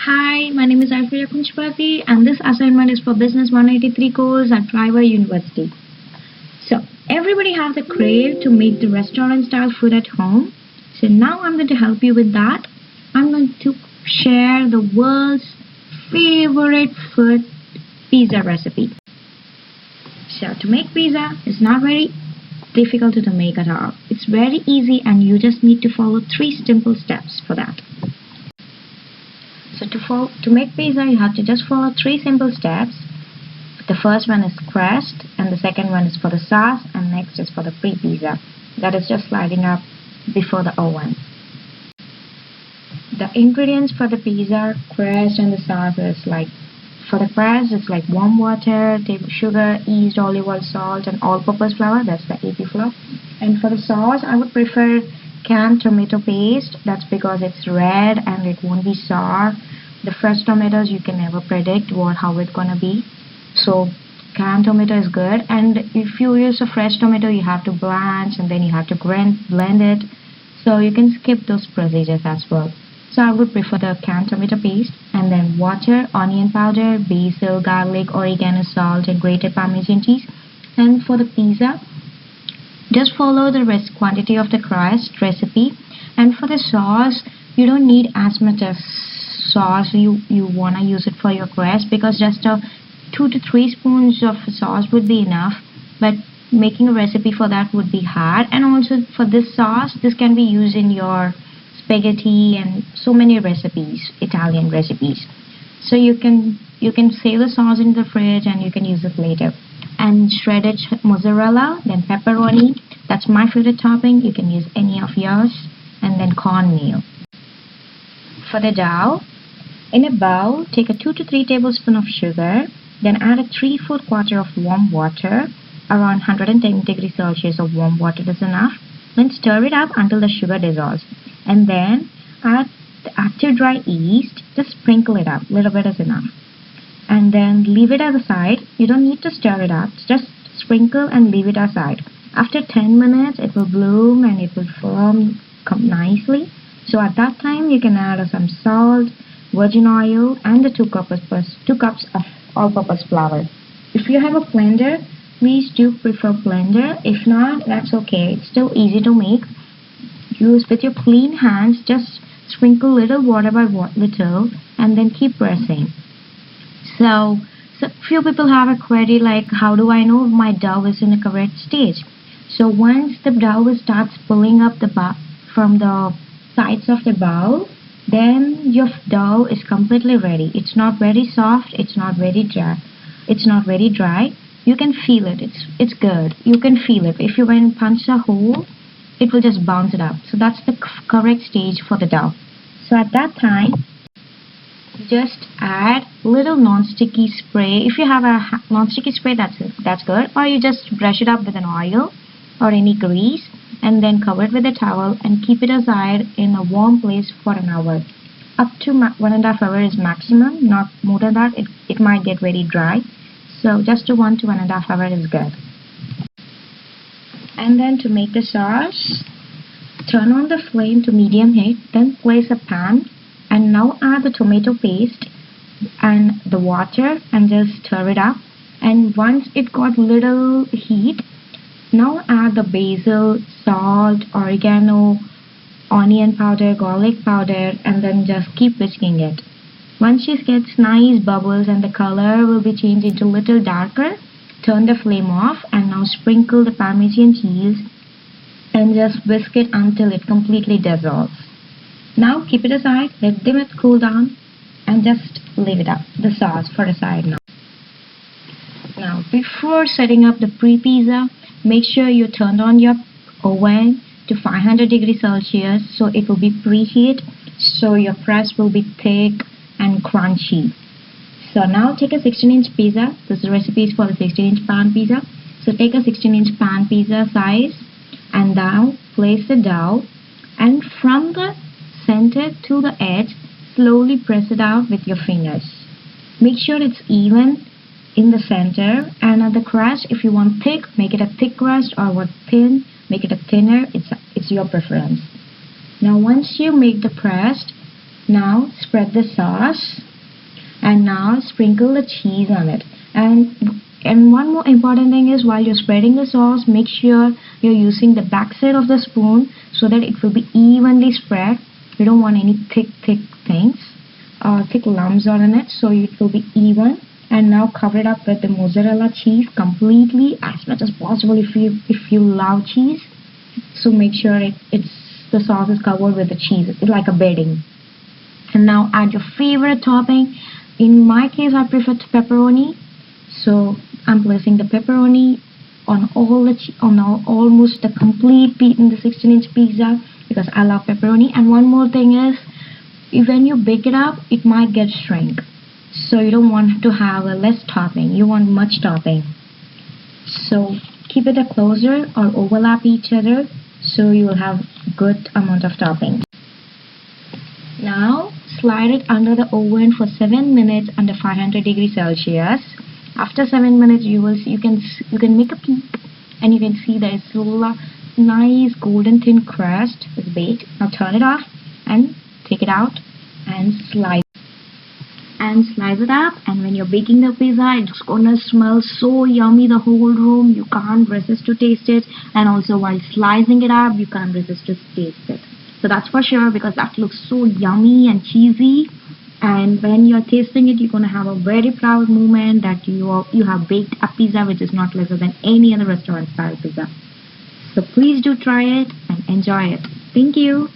Hi, my name is Aishwarya and this assignment is for Business 183 course at Driver University. So, everybody has a crave to make the restaurant style food at home. So, now I'm going to help you with that. I'm going to share the world's favorite food pizza recipe. So, to make pizza is not very difficult to make at all. It's very easy and you just need to follow 3 simple steps for that. So to make pizza, you have to just follow 3 simple steps. The first one is crust, and the second one is for the sauce, and next is for the pre-pizza. That is just sliding up before the oven. The ingredients for the pizza, crust, and the sauce is like, for the crust, it's like warm water, table sugar, yeast, olive oil, salt, and all-purpose flour. That's the AP flour. And for the sauce, I would prefer canned tomato paste. That's because it's red and it won't be sour. The fresh tomatoes, you can never predict how it's gonna be. So canned tomato is good, and if you use a fresh tomato, you have to blanch and then you have to blend it. So you can skip those procedures as well. So I would prefer the canned tomato paste, and then water, onion powder, basil, garlic, oregano, salt, and grated Parmesan cheese. And for the pizza, just follow the quantity of the crust recipe. And for the sauce, you don't need as much as sauce you want to use it for your crust, because just 2 to 3 spoons of sauce would be enough. But making a recipe for that would be hard. And also for this sauce, this can be used in your spaghetti and so many recipes, Italian recipes. So you can save the sauce in the fridge and you can use it later. And shredded mozzarella, then pepperoni. That's my favorite topping. You can use any of yours. And then cornmeal. For the dough, in a bowl, take a 2 to 3 tablespoons of sugar, then add a 3/4 quarter of warm water. Around 110 degrees Celsius of warm water is enough. Then stir it up until the sugar dissolves. And then add the active dry yeast. Just sprinkle it up. A little bit is enough. And then leave it aside. You don't need to stir it up. Just sprinkle and leave it aside. After 10 minutes, it will bloom and it will come nicely. So at that time, you can add some salt, virgin oil, and the 2 cups of all-purpose flour. If you have a blender, please do prefer blender. If not, that's okay. It's still easy to make. Use with your clean hands. Just sprinkle little water by little, and then keep pressing. So few people have a query like, how do I know if my dough is in the correct stage? So once the dough starts pulling up from the sides of the bowl, then your dough is completely ready. It's not very soft, it's not very dry. You can feel it. It's good. You can feel it. If you went punch a hole, it will just bounce it up. So that's the correct stage for the dough. So at that time, just add little non-sticky spray. If you have a non-sticky spray, that's good. Or you just brush it up with an oil or any grease, and then cover it with a towel and keep it aside in a warm place for an hour. Up to 1.5 hours is maximum, not more than that. It might get very dry. So just 1 to 1.5 hours is good. And then to make the sauce, turn on the flame to medium heat, then place a pan, and now add the tomato paste and the water and just stir it up. And once it got little heat, now add the basil, salt, oregano, onion powder, garlic powder, and then just keep whisking it. Once it gets nice bubbles and the color will be changed into a little darker, turn the flame off and now sprinkle the Parmesan cheese and just whisk it until it completely dissolves. Now keep it aside, let it cool down, and just leave it up, the sauce for the side now. Now before setting up the pre-pizza, make sure you turn on your oven to 500 degrees Celsius so it will be preheat, so your crust will be thick and crunchy. So now take a 16-inch pizza. This recipe is for the 16-inch pan pizza. So take a 16-inch pan pizza size and now place the dough, and from the center to the edge, slowly press it out with your fingers. Make sure it's even in the center, and at the crust, if you want thick, make it a thick crust, or want thin, make it a thinner. It's your preference. Now once you make the crust, Now spread the sauce and now sprinkle the cheese on it. And one more important thing is, while you're spreading the sauce, make sure you're using the back side of the spoon so that it will be evenly spread. You don't want any thick things or thick lumps on it, so it will be even. And now cover it up with the mozzarella cheese completely, as much as possible if you love cheese. So make sure the sauce is covered with the cheese. It's like a bedding. And now add your favorite topping. In my case, I prefer pepperoni, so I'm placing the pepperoni on almost the complete in the 16-inch pizza, because I love pepperoni. And one more thing is, when you bake it up, it might get shrink. So you don't want to have a less topping. You want much topping. So keep it closer or overlap each other, so you will have good amount of topping. Now slide it under the oven for 7 minutes under 500 degrees Celsius. After 7 minutes, you can make a peek, and you can see that it's a nice golden thin crust is baked. Now turn it off and take it out and slice it up. And when you're baking the pizza, it's gonna smell so yummy, the whole room. You can't resist to taste it, and also while slicing it up, you can't resist to taste it. So that's for sure, because that looks so yummy and cheesy. And when you're tasting it, you're gonna have a very proud moment that you have baked a pizza which is not lesser than any other restaurant style pizza. So please do try it and enjoy it. Thank you.